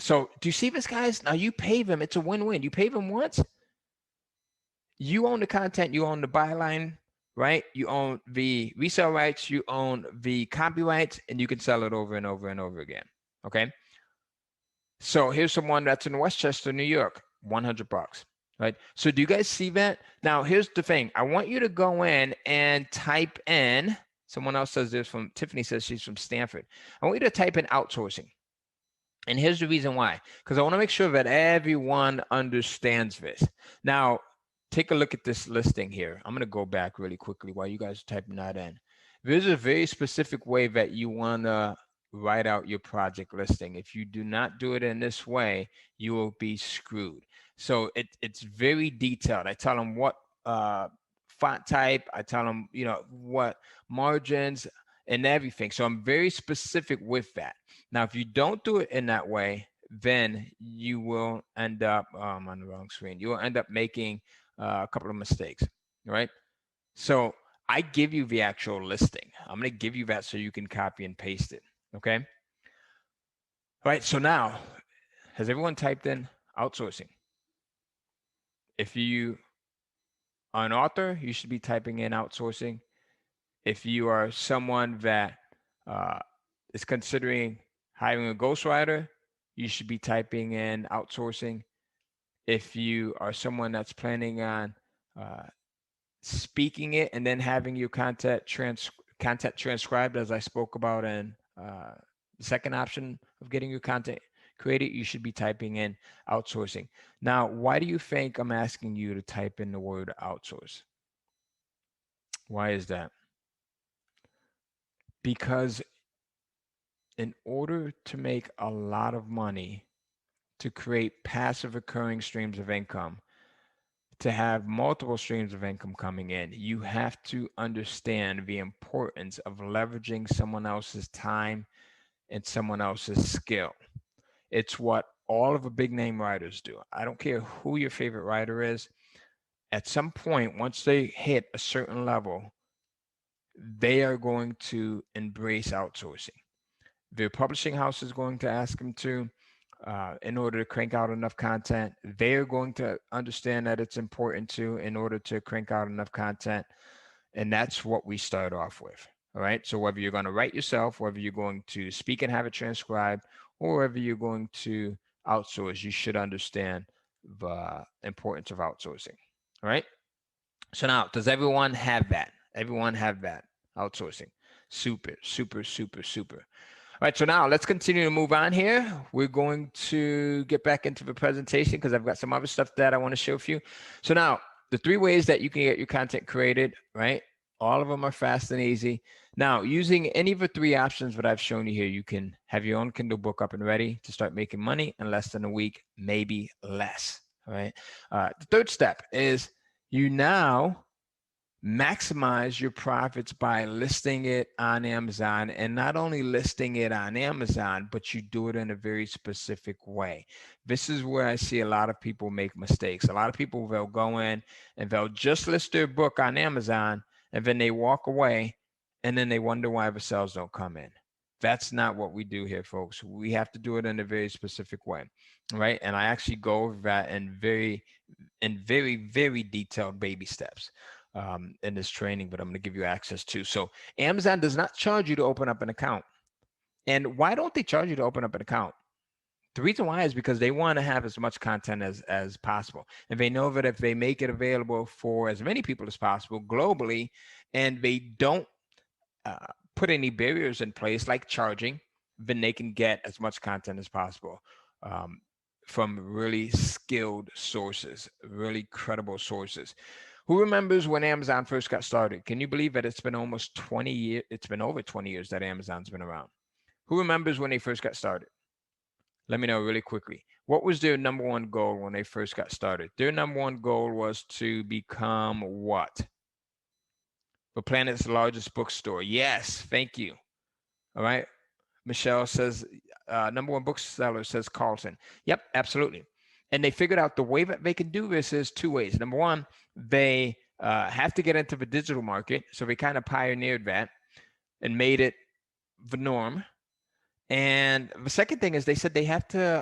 So do you see this, guys? Now you pay them. It's a win-win. You pay them once. You own the content. You own the byline, right? You own the resale rights. You own the copyrights, and you can sell it over and over and over again. Okay. So here's someone that's in Westchester, New York, 100 bucks, right? So do you guys see that? Now, here's the thing. I want you to go in and type in, someone else says this from, Tiffany says she's from Stanford. I want you to type in outsourcing. And here's the reason why, because I want to make sure that everyone understands this. Now, take a look at this listing here. I'm going to go back really quickly while you guys are typing that in. There's a very specific way that you want to write out your project listing. If you do not do it in this way, you will be screwed. So it's very detailed. I tell them what font type, I tell them, what margins and everything. So I'm very specific with that. Now, if you don't do it in that way, then you will end up on the wrong screen. You will end up making a couple of mistakes, right? So I give you the actual listing. I'm going to give you that so you can copy and paste it. Okay. All right. So now, has everyone typed in outsourcing? If you are an author, you should be typing in outsourcing. If you are someone that is considering hiring a ghostwriter, you should be typing in outsourcing. If you are someone that's planning on speaking it and then having your content transcribed, as I spoke about in the second option of getting your content created, you should be typing in outsourcing. Now, why do you think I'm asking you to type in the word outsource? Why is that? Because in order to make a lot of money, to create passive recurring streams of income, to have multiple streams of income coming in, you have to understand the importance of leveraging someone else's time and someone else's skill. It's what all of the big name writers do. I don't care who your favorite writer is. At some point, once they hit a certain level, they are going to embrace outsourcing. Their publishing house is going to ask them to, in order to crank out enough content. They're going to understand that it's important to, in order to crank out enough content. And that's what we start off with. All right. So whether you're going to write yourself, whether you're going to speak and have it transcribed, or whether you're going to outsource, you should understand the importance of outsourcing. All right. So now, does everyone have that? Everyone have that outsourcing? Super, super, super, super. All right, so now let's continue to move on here. We're going to get back into the presentation because I've got some other stuff that I want to show you. So now, the 3 ways that you can get your content created, right? All of them are fast and easy. Now, using any of the 3 options that I've shown you here, you can have your own Kindle book up and ready to start making money in less than a week, maybe less, all right? The 3rd step is you now maximize your profits by listing it on Amazon, and not only listing it on Amazon, but you do it in a very specific way. This is where I see a lot of people make mistakes. A lot of people, they'll go in and they'll just list their book on Amazon, and then they walk away, and then they wonder why the sales don't come in. That's not what we do here, folks. We have to do it in a very specific way, right? And I actually go over that in very, very detailed baby steps in this training, but I'm going to give you access to. So Amazon does not charge you to open up an account. And why don't they charge you to open up an account? The reason why is because they want to have as much content as possible. And they know that if they make it available for as many people as possible globally, and they don't put any barriers in place like charging, then they can get as much content as possible from really skilled sources, really credible sources. Who remembers when Amazon first got started? Can you believe that it's been almost 20 years? It's been over 20 years that Amazon's been around. Who remembers when they first got started? Let me know really quickly. What was their number 1 goal when they first got started? Their number 1 goal was to become what? The planet's largest bookstore. Yes, thank you. All right. Michelle says, number 1 bookseller says Carlton. Yep, absolutely. And they figured out the way that they can do this is 2 ways. Number 1, they have to get into the digital market. So they kind of pioneered that and made it the norm. And the second thing is they said they have to